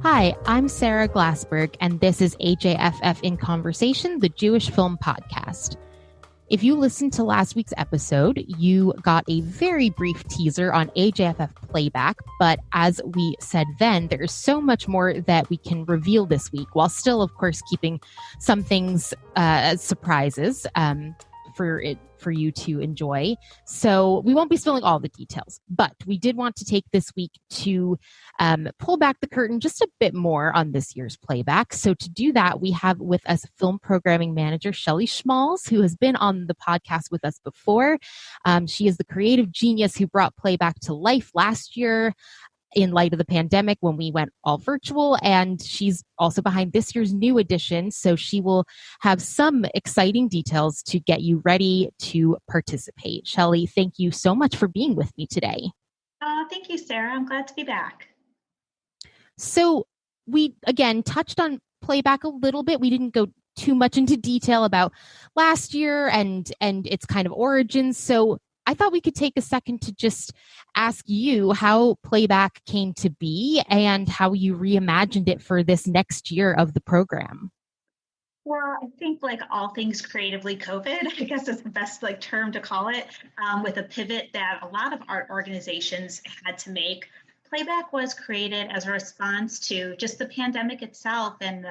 Hi, I'm Sarah Glassberg, and this is AJFF in Conversation, the Jewish Film Podcast. If you listened to last week's episode, you got a very brief teaser on AJFF playback, but as we said then, there's so much more that we can reveal this week, while still, of course, keeping some things as surprises for you to enjoy. So we won't be spilling all the details, but we did want to take this week to pull back the curtain just a bit more on this year's playback. So to do that, we have with us film programming manager Shelley Schmalz, who has been on the podcast with us before. She is the creative genius who brought playback to life last year in light of the pandemic when we went all virtual, and she's also behind this year's new edition, so she will have some exciting details to get you ready to participate. Shelley, thank you so much for being with me today. Thank you, Sarah. I'm glad to be back. So we, again, touched on playback a little bit. We didn't go too much into detail about last year and its kind of origins, so I thought we could take a second to just ask you how playback came to be and how you reimagined it for this next year of the program. Well, I think like all things creatively COVID, I guess is the best term to call it, with a pivot that a lot of art organizations had to make. Playback was created as a response to just the pandemic itself and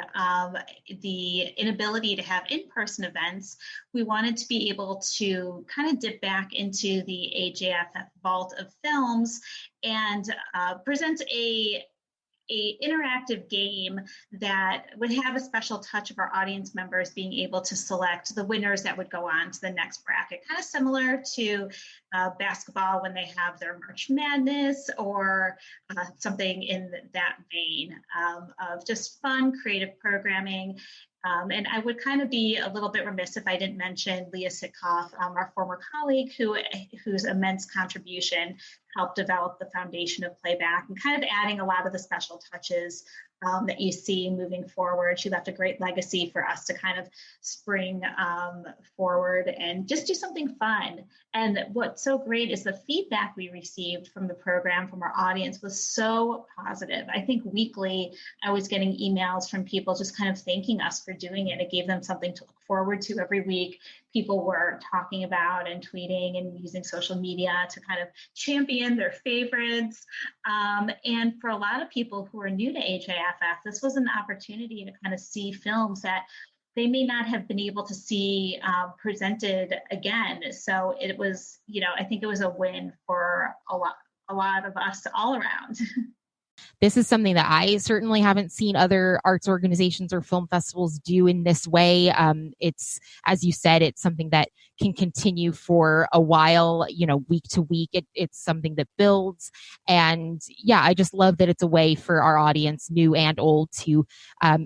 the inability to have in-person events. We wanted to be able to kind of dip back into the AJFF vault of films and present a interactive game that would have a special touch of our audience members being able to select the winners that would go on to the next bracket, kind of similar to basketball when they have their March Madness or something in that vein of just fun, creative programming. And I would kind of be a little bit remiss if I didn't mention Leah Sitkoff, our former colleague, whose immense contribution helped develop the foundation of playback and kind of adding a lot of the special touches that you see moving forward. She left a great legacy for us to kind of spring forward and just do something fun. And what's so great is the feedback we received from the program, from our audience, was so positive. I think weekly I was getting emails from people just kind of thanking us for doing it. It gave them something to look forward to every week. People were talking about and tweeting and using social media to kind of champion their favorites. And for a lot of people who are new to AJFF, this was an opportunity to kind of see films that they may not have been able to see presented again. So it was, I think it was a win for a lot of us all around. This is something that I certainly haven't seen other arts organizations or film festivals do in this way. It's, as you said, it's something that can continue for a while, week to week. It's something that builds. And yeah, I just love that it's a way for our audience, new and old, to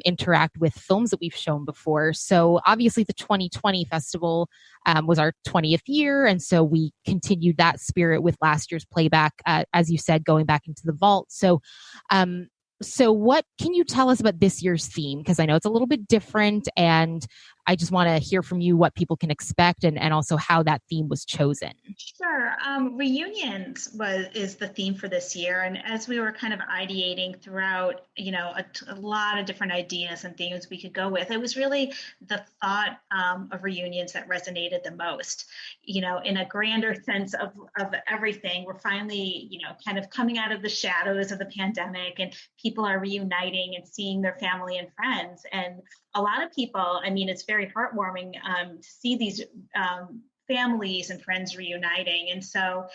interact with films that we've shown before. So obviously the 2020 festival was our 20th year. And so we continued that spirit with last year's playback, as you said, going back into the vault. So what can you tell us about this year's theme? Because I know it's a little bit different, and I just want to hear from you what people can expect and also how that theme was chosen. Sure. Reunions is the theme for this year. And as we were kind of ideating throughout, a lot of different ideas and themes we could go with, it was really the thought of reunions that resonated the most. In a grander sense of everything, we're finally, kind of coming out of the shadows of the pandemic, and people are reuniting and seeing their family and friends. And a lot of people, it's very heartwarming to see these families and friends reuniting. And so,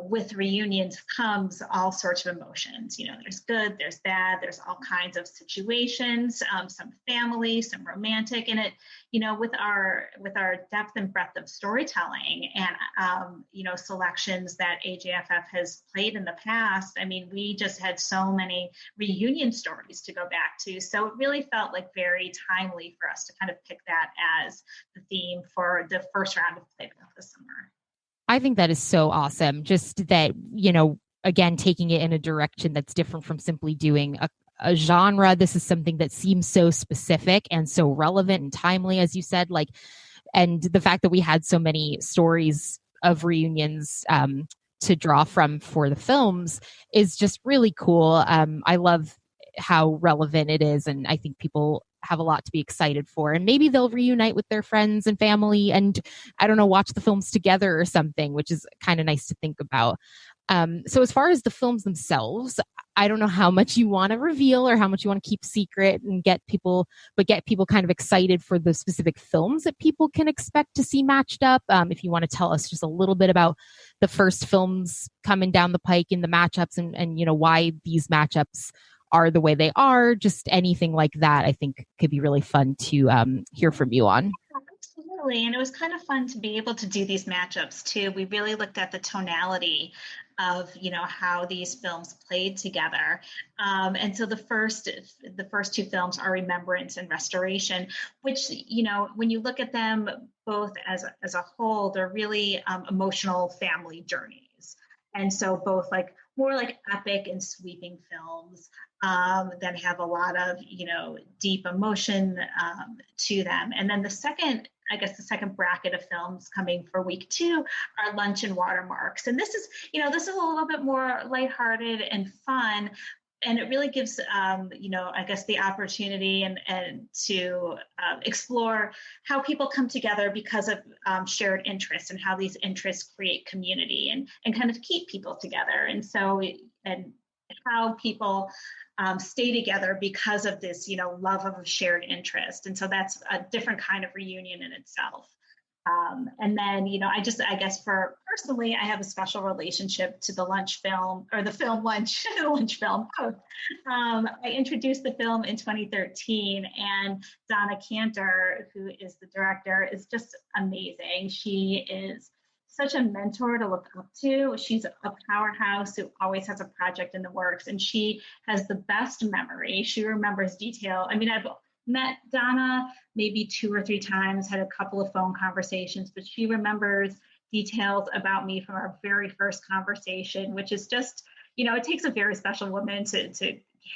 with reunions comes all sorts of emotions. There's good, there's bad, there's all kinds of situations, some family, some romantic, and it, with our depth and breadth of storytelling and, selections that AJFF has played in the past. We just had so many reunion stories to go back to. So it really felt like very timely for us to kind of pick that as the theme for the first round of playback this summer. I think that is so awesome. Just that, again, taking it in a direction that's different from simply doing a genre. This is something that seems so specific and so relevant and timely, as you said, and the fact that we had so many stories of reunions to draw from for the films is just really cool. I love how relevant it is. And I think people have a lot to be excited for. And maybe they'll reunite with their friends and family and, I don't know, watch the films together or something, which is kind of nice to think about. So as far as the films themselves, I don't know how much you want to reveal or how much you want to keep secret and get people kind of excited for the specific films that people can expect to see matched up. If you want to tell us just a little bit about the first films coming down the pike in the matchups and why these matchups are the way they are, just anything like that, I think could be really fun to hear from you on. Absolutely. And it was kind of fun to be able to do these matchups too. We really looked at the tonality of how these films played together, and so the first two films are Remembrance and Restoration, which when you look at them both as a whole, they're really emotional family journeys, and so both like more like epic and sweeping films that have a lot of deep emotion to them. And then the second bracket of films coming for week 2 are Lunch and Watermarks. And this is a little bit more lighthearted and fun. And it really gives, the opportunity and to explore how people come together because of shared interests and how these interests create community and kind of keep people together. And so, and how people stay together because of this, love of a shared interest. And so that's a different kind of reunion in itself. And then, I guess for personally, I have a special relationship to the Lunch film, or the film Lunch, the Lunch film. I introduced the film in 2013, and Donna Cantor, who is the director, is just amazing. She is such a mentor to look up to. She's a powerhouse who always has a project in the works, and she has the best memory. She remembers detail. I mean, I've met Donna maybe 2 or 3 times, had a couple of phone conversations, but she remembers details about me from our very first conversation, which is just, it takes a very special woman to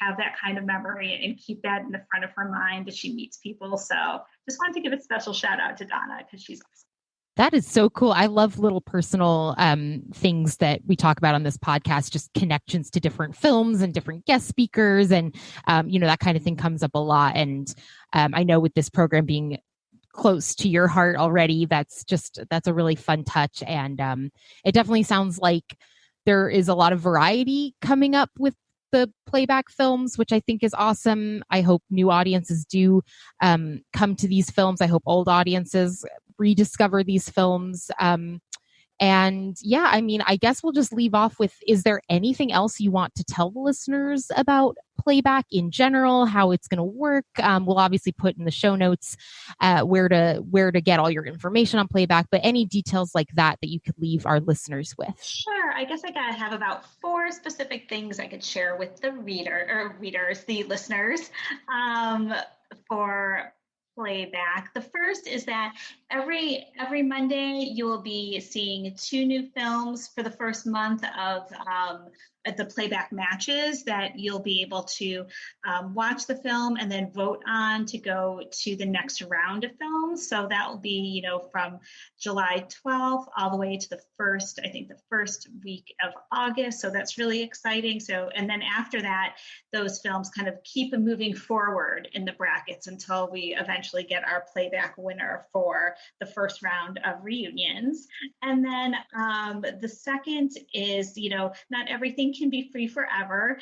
have that kind of memory and keep that in the front of her mind as she meets people. So just wanted to give a special shout out to Donna because she's awesome. That is so cool. I love little personal things that we talk about on this podcast, just connections to different films and different guest speakers. And, that kind of thing comes up a lot. And I know with this program being close to your heart already, that's a really fun touch. And it definitely sounds like there is a lot of variety coming up with the playback films, which I think is awesome. I hope new audiences do come to these films. I hope old audiences rediscover these films. And yeah, I mean, I guess we'll just leave off with, is there anything else you want to tell the listeners about playback in general, how it's going to work? We'll obviously put in the show notes where to get all your information on playback, but any details like that you could leave our listeners with. Sure. I guess I gotta have about 4 specific things I could share with the the listeners, for playback. The first is that every Monday you will be seeing 2 new films for the first month of the playback matches that you'll be able to watch the film and then vote on to go to the next round of films. So that will be, from July 12th all the way to the first week of August. So that's really exciting. So, and then after that, those films kind of keep moving forward in the brackets until we eventually get our playback winner for the first round of reunions. And then the second is, not everything can be free forever.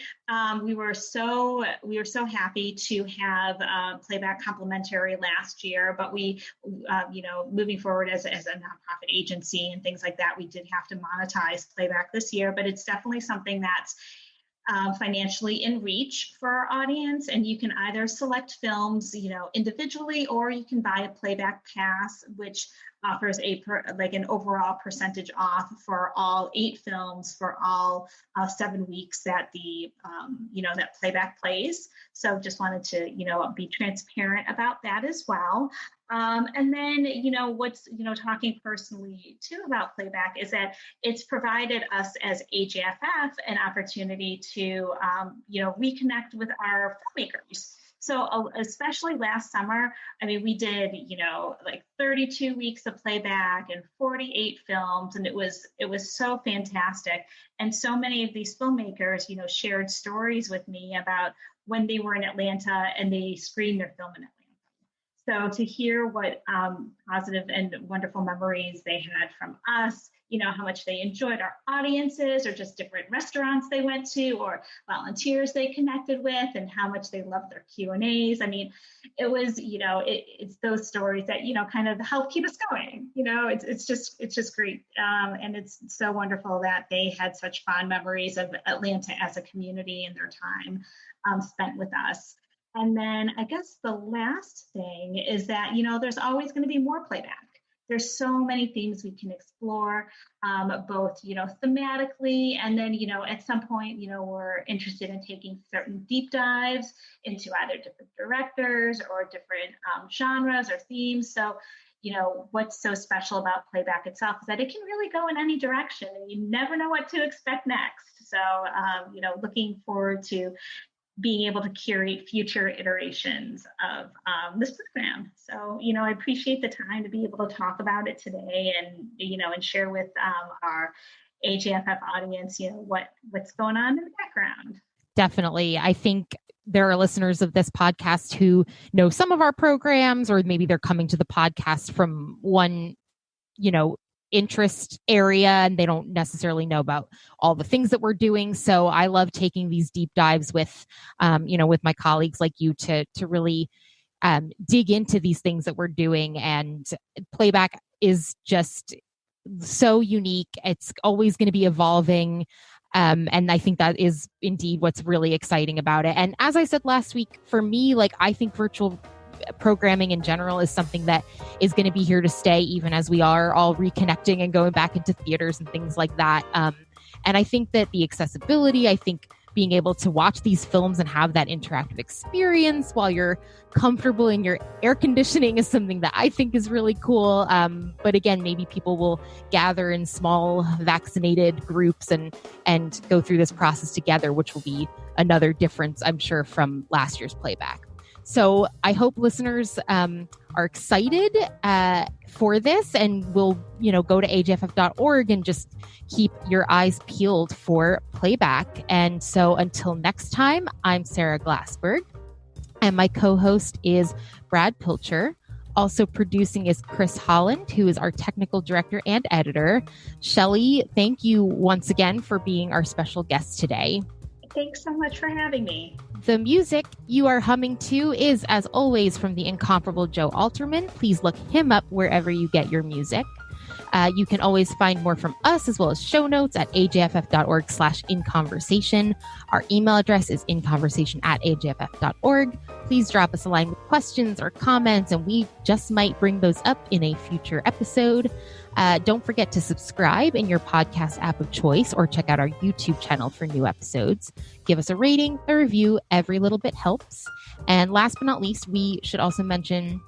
We were so happy to have playback complimentary last year, but we, moving forward as a nonprofit agency and things like that, we did have to monetize playback this year. But it's definitely something that's financially in reach for our audience, and you can either select films, individually, or you can buy a playback pass, which offers an overall percentage off for all 8 films for all 7 weeks that that playback plays. So just wanted to be transparent about that as well. And then what's talking personally too about playback is that it's provided us as AJFF an opportunity to reconnect with our filmmakers. So especially last summer, I mean, we did, 32 weeks of playback and 48 films, and it was so fantastic. And so many of these filmmakers, shared stories with me about when they were in Atlanta and they screened their film in Atlanta. So to hear what positive and wonderful memories they had from us, how much they enjoyed our audiences or just different restaurants they went to or volunteers they connected with and how much they loved their Q&As. I mean, it was, it's those stories that, kind of help keep us going. It's just great. And it's so wonderful that they had such fond memories of Atlanta as a community and their time spent with us. And then I guess the last thing is that, there's always going to be more playback. There's so many themes we can explore, both, thematically, and then, at some point, we're interested in taking certain deep dives into either different directors or different genres or themes. So, what's so special about playback itself is that it can really go in any direction and you never know what to expect next. So, looking forward to being able to curate future iterations of this program. So, I appreciate the time to be able to talk about it today and, and share with our AJFF audience, what's going on in the background. Definitely. I think there are listeners of this podcast who know some of our programs, or maybe they're coming to the podcast from one, interest area and they don't necessarily know about all the things that we're doing. So I love taking these deep dives with, with my colleagues like you to really dig into these things that we're doing. And playback is just so unique. It's always going to be evolving. And I think that is indeed what's really exciting about it. And as I said last week, for me, I think virtual programming in general is something that is going to be here to stay, even as we are all reconnecting and going back into theaters and things like that. And I think that the accessibility, I think being able to watch these films and have that interactive experience while you're comfortable in your air conditioning is something that I think is really cool. But again, maybe people will gather in small vaccinated groups and go through this process together, which will be another difference, I'm sure, from last year's playback. So I hope listeners are excited for this and will, go to ajff.org and just keep your eyes peeled for playback. And so until next time, I'm Sarah Glassberg and my co-host is Brad Pilcher. Also producing is Chris Holland, who is our technical director and editor. Shelley, thank you once again for being our special guest today. Thanks so much for having me. The music you are humming to is, as always, from the incomparable Joe Alterman. Please look him up wherever you get your music. You can always find more from us as well as show notes at ajff.org/inconversation. Our email address is inconversation@ajff.org. Please drop us a line with questions or comments, and we just might bring those up in a future episode. Don't forget to subscribe in your podcast app of choice or check out our YouTube channel for new episodes. Give us a rating, a review. Every little bit helps. And last but not least, we should also mention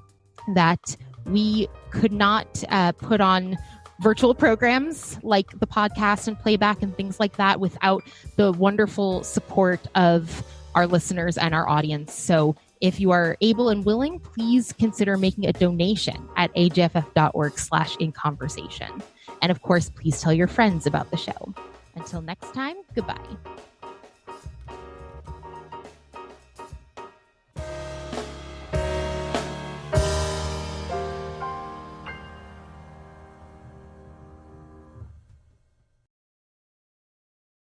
that we could not put on virtual programs like the podcast and playback and things like that without the wonderful support of our listeners and our audience. So if you are able and willing, please consider making a donation at ajff.org/inconversation. And of course, please tell your friends about the show. Until next time, goodbye.